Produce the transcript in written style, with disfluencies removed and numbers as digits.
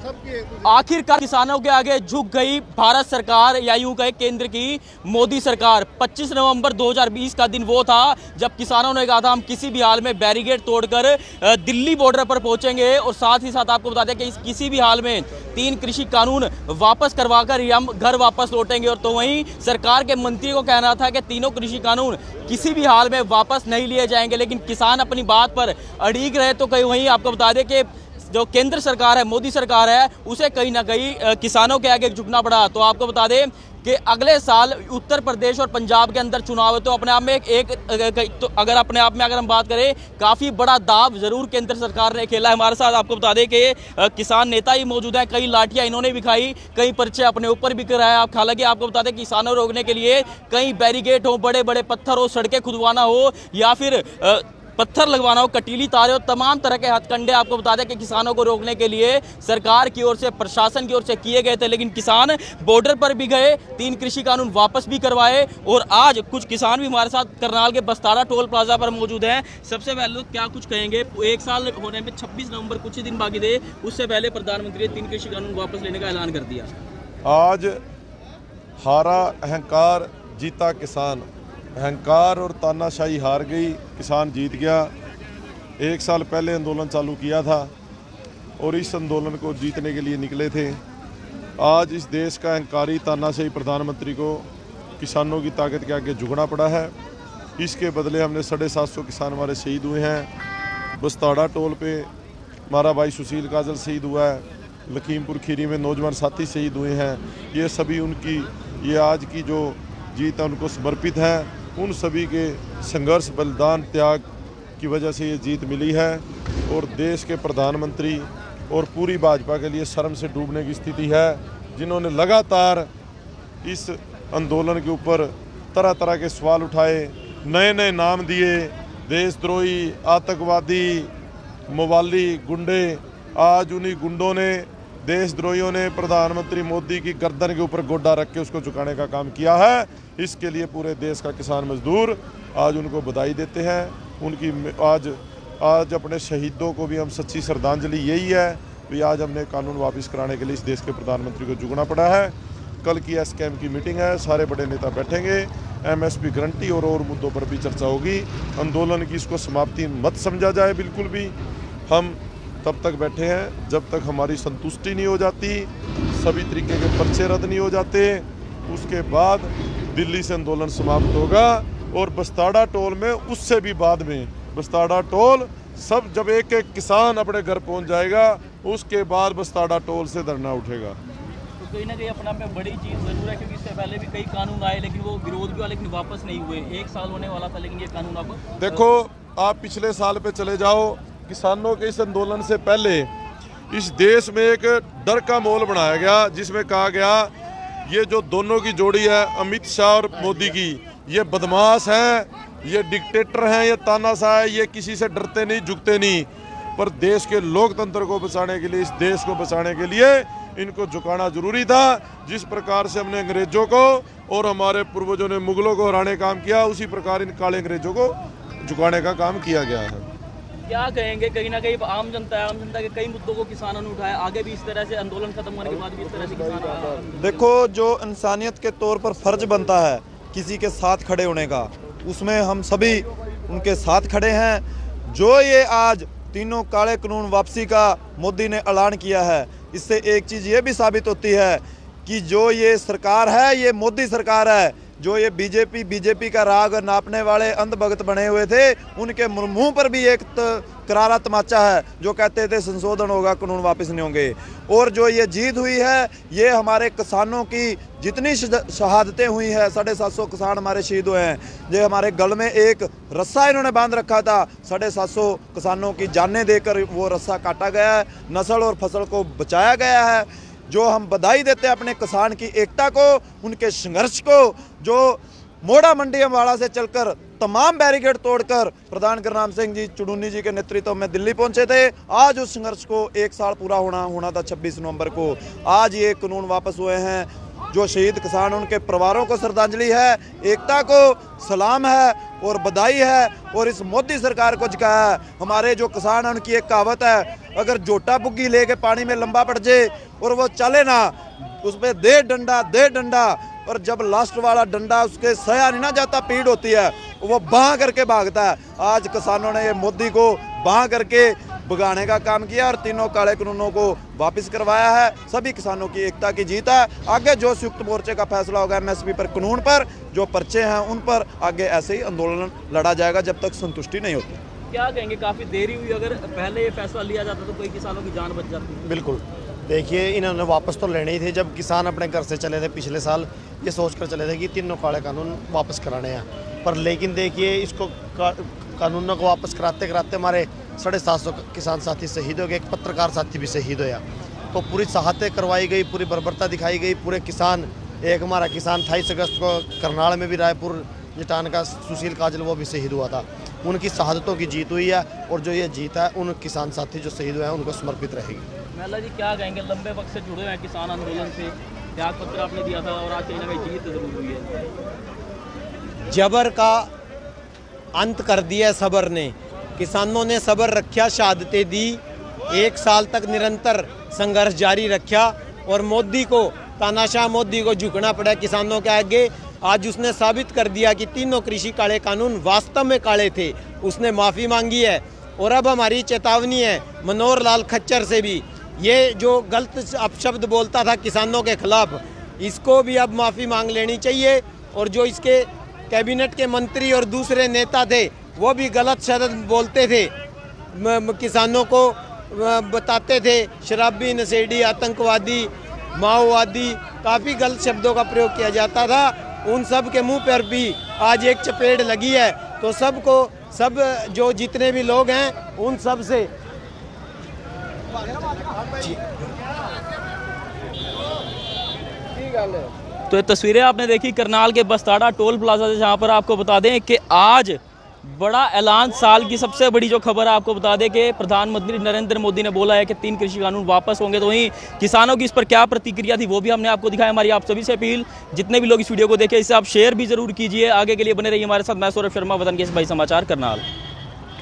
आखिरकार किसानों के आगे झुक गई भारत सरकार, या यूं कहे केंद्र की मोदी सरकार। 25 नवंबर 2020 का दिन वो था जब किसानों ने कहा था हम किसी भी हाल में बैरिकेड तोड़कर दिल्ली बॉर्डर पर पहुंचेंगे, और साथ ही साथ आपको बता दें कि किसी भी हाल में 3 कृषि कानून वापस करवाकर ही हम घर वापस लौटेंगे। और तो वहीं सरकार के मंत्री को कहना था कि तीनों कृषि कानून किसी भी हाल में वापस नहीं लिए जाएंगे, लेकिन किसान अपनी बात पर अड़िग रहे। तो कहीं वहीं आपको बता दें कि जो केंद्र सरकार है, मोदी सरकार है, उसे कहीं ना कहीं किसानों के आगे झुकना पड़ा। तो आपको बता दें कि अगले साल उत्तर प्रदेश और पंजाब के अंदर चुनाव है, तो अपने आप में तो अगर अपने आप में अगर हम बात करें, काफ़ी बड़ा दाव जरूर केंद्र सरकार ने खेला है। हमारे साथ आपको बता दें कि किसान नेता ही मौजूद हैं, कई लाठियां इन्होंने भी खाई, कई पर्चे अपने ऊपर भी कराया। हालांकि आपको बता दें किसानों रोकने के लिए कई बैरिकेड हो, बड़े बड़े पत्थर हो, सड़कें खुदवाना हो या फिर पत्थर लगवाना हो, कटीली तारे हो, तमाम तरह के हथकंडे आपको बता दें कि किसानों को रोकने के लिए सरकार की ओर से, प्रशासन की ओर से किए गए थे। लेकिन किसान बॉर्डर पर भी गए, 3 कृषि कानून वापस भी करवाए, और आज कुछ किसान भी हमारे साथ करनाल के बस्ताड़ा टोल प्लाजा पर मौजूद हैं। सबसे पहले तो क्या कुछ कहेंगे, 1 साल होने में 26 नवंबर कुछ ही दिन बाकी थे, उससे पहले प्रधानमंत्री ने 3 कृषि कानून वापस लेने का ऐलान कर दिया। आज हारा अहंकार, जीता किसान। अहंकार और तानाशाही हार गई, किसान जीत गया। 1 साल पहले आंदोलन चालू किया था और इस आंदोलन को जीतने के लिए निकले थे। आज इस देश का अहंकारी तानाशाही प्रधानमंत्री को किसानों की ताकत के आगे झुकना पड़ा है। इसके बदले हमने 750 किसान हमारे शहीद हुए हैं। बस्ताड़ा टोल पे हमारा भाई सुशील काजल शहीद हुआ है। लखीमपुर खीरी में नौजवान साथी शहीद हुए हैं। ये सभी उनकी, ये आज की जो जीत है उनको समर्पित है। उन सभी के संघर्ष, बलिदान, त्याग की वजह से ये जीत मिली है। और देश के प्रधानमंत्री और पूरी भाजपा के लिए शर्म से डूबने की स्थिति है, जिन्होंने लगातार इस आंदोलन के ऊपर तरह तरह के सवाल उठाए, नए नए नाम दिए, देशद्रोही, आतंकवादी, मवाली, गुंडे। आज उन्हीं गुंडों ने, देशद्रोहियों ने प्रधानमंत्री मोदी की गर्दन के ऊपर गोड्डा रख के उसको झुकाने का काम किया है। इसके लिए पूरे देश का किसान मजदूर आज उनको बधाई देते हैं। उनकी आज अपने शहीदों को भी हम सच्ची श्रद्धांजलि यही है कि आज हमने कानून वापस कराने के लिए इस देश के प्रधानमंत्री को झुकना पड़ा है। कल की एसकेएम की मीटिंग है, सारे बड़े नेता बैठेंगे, एमएसपी गारंटी और मुद्दों पर भी चर्चा होगी। आंदोलन की इसको समाप्ति मत समझा जाए बिल्कुल भी। हम तब तक बैठे हैं जब तक हमारी संतुष्टि नहीं हो जाती, सभी तरीके के पर्चे रद्द नहीं हो जाते। उसके बाद दिल्ली से आंदोलन समाप्त होगा। और बस्ताड़ा टोल में उससे भी बाद में, बस्ताड़ा टोल सब जब एक एक किसान अपने घर पहुंच जाएगा, उसके बाद बस्ताड़ा टोल से धरना उठेगा। तो कहीं ना कहीं अपना में बड़ी चीज़ ज़रूर है, क्योंकि इससे पहले भी कई कानून आए, लेकिन वो विरोध भी हुआ, लेकिन वापस नहीं हुए। 1 साल होने वाला था, लेकिन ये कानून अब देखो, आप पिछले साल पे चले जाओ, किसानों के इस आंदोलन से पहले इस देश में एक डर का माहौल बनाया गया, जिसमें कहा गया ये जो दोनों की जोड़ी है, अमित शाह और मोदी की, ये बदमाश हैं, ये डिक्टेटर हैं, ये तानाशाह है, ये किसी से डरते नहीं, झुकते नहीं। पर देश के लोकतंत्र को बचाने के लिए, इस देश को बचाने के लिए इनको झुकाना जरूरी था। जिस प्रकार से हमने अंग्रेजों को और हमारे पूर्वजों ने मुगलों को हराने का काम किया, उसी प्रकार इन काले अंग्रेजों को झुकाने का काम किया गया है। क्या कहेंगे, कहीं ना कहीं आम जनता है, आम जनता के कई मुद्दों को किसानों ने उठाया, आगे भी इस तरह से आंदोलन खत्म होने के बाद भी इस तरह से किसान। देखो, जो इंसानियत के तौर पर फर्ज बनता है किसी के साथ खड़े होने का, उसमें हम सभी उनके साथ खड़े हैं। जो ये आज तीनों काले कानून वापसी का मोदी ने ऐलान किया है, इससे एक चीज़ ये भी साबित होती है कि जो ये सरकार है, ये मोदी सरकार है। जो ये बीजेपी का राग नापने वाले अंधभक्त बने हुए थे, उनके मुंह पर भी एक करारा तमाचा है, जो कहते थे संशोधन होगा, कानून वापस नहीं होंगे। और जो ये जीत हुई है, ये हमारे किसानों की जितनी शहादतें हुई हैं, 750 किसान हमारे शहीद हुए हैं। ये हमारे गल में एक रस्सा इन्होंने बांध रखा था, 750 किसानों की जानें देकर वो रस्सा काटा गया है, नस्ल और फसल को बचाया गया है। जो हम बधाई देते हैं अपने किसान की एकता को, उनके संघर्ष को, जो मोड़ा मंडी अम्बाड़ा से चलकर तमाम बैरिकेड तोड़कर प्रधान गुरनाम सिंह जी चुड़ूनी जी के नेतृत्व में दिल्ली पहुंचे थे। आज उस संघर्ष को 1 साल पूरा होना था 26 नवंबर को। आज ये कानून वापस हुए हैं। जो शहीद किसान उनके परिवारों को श्रद्धांजलि है, एकता को सलाम है और बधाई है। और इस मोदी सरकार को झुकाया है। हमारे जो किसान हैं उनकी एक कहावत है, अगर जोटा बुग्गी लेके पानी में लंबा पड़ जाए और वो चले ना, उस पर दे डंडा, और जब लास्ट वाला डंडा उसके सया नहीं ना जाता, पीड़ होती है, वो बाँ करके भागता है। आज किसानों ने ये मोदी को बाँ करके भगाने का काम किया और तीनों काले कानूनों को वापस करवाया है। सभी किसानों की एकता की जीत है। आगे जो संयुक्त मोर्चे का फैसला होगा एमएसपी पर, कानून पर, जो पर्चे हैं उन पर, आगे ऐसे ही आंदोलन लड़ा जाएगा जब तक संतुष्टि नहीं होती। क्या कहेंगे, काफ़ी देरी हुई, अगर पहले ये फैसला लिया जाता तो कई किसानों की जान बच जाती। बिल्कुल, देखिए इन्होंने वापस तो लेने ही थे। जब किसान अपने घर से चले थे पिछले साल, ये सोच कर चले थे कि तीनों काले कानून वापस कराने हैं, पर लेकिन देखिए इसको कानूनों को वापस कराते कराते हमारे 750 किसान साथी शहीद हो गए, एक पत्रकार साथी भी शहीद होया। तो पूरी सहायता करवाई गई, पूरी बर्बरता दिखाई गई। पूरे किसान, एक हमारा किसान 28 अगस्त को करनाल में भी रायपुर जटान का सुशील काजल वो भी शहीद हुआ था। उनकी शहादतों की जीत हुई है और जो ये जीत है उन किसान साथी जो शहीद हुए हैं उनको समर्पित रहेगी। महला जी, क्या कहेंगे, लंबे वक्त से जुड़े हुए हैं किसान आंदोलन से, त्याग पत्र आपने दिया था और आज कहीं ना कहीं जीत जरूर हुई है। जबर का अंत कर दिया सबर ने, किसानों ने सबर रखा, शहादतें दी, 1 साल तक निरंतर संघर्ष जारी रखा और मोदी को, तानाशाह मोदी को झुकना पड़ा किसानों के आगे। आज उसने साबित कर दिया कि तीनों कृषि काले कानून वास्तव में काले थे। उसने माफ़ी मांगी है और अब हमारी चेतावनी है मनोहर लाल खच्चर से भी, ये जो गलत अपशब्द बोलता था किसानों के खिलाफ, इसको भी अब माफ़ी मांग लेनी चाहिए। और जो इसके कैबिनेट के मंत्री और दूसरे नेता थे वो भी गलत शब्द बोलते थे, किसानों को बताते थे शराबी, नशेड़ी, आतंकवादी, माओवादी, काफ़ी गलत शब्दों का प्रयोग किया जाता था। उन सब के मुंह पर भी आज एक चपेट लगी है। तो सबको, सब जो जितने भी लोग हैं उन सब से तो ये तस्वीरें आपने देखी करनाल के बस्ताड़ा टोल प्लाजा से, जहाँ पर आपको बता दें कि आज बड़ा ऐलान, साल की सबसे बड़ी जो खबर आपको बता दें कि प्रधानमंत्री नरेंद्र मोदी ने बोला है कि 3 कृषि कानून वापस होंगे। तो वहीं किसानों की इस पर क्या प्रतिक्रिया थी वो भी हमने आपको दिखाया। हमारी आप सभी से अपील, जितने भी लोग इस वीडियो को देखें इसे आप शेयर भी जरूर कीजिए। आगे के लिए बने रहिए हमारे साथ। मैं सौरभ शर्मा, वतन के भाई समाचार, करनाल।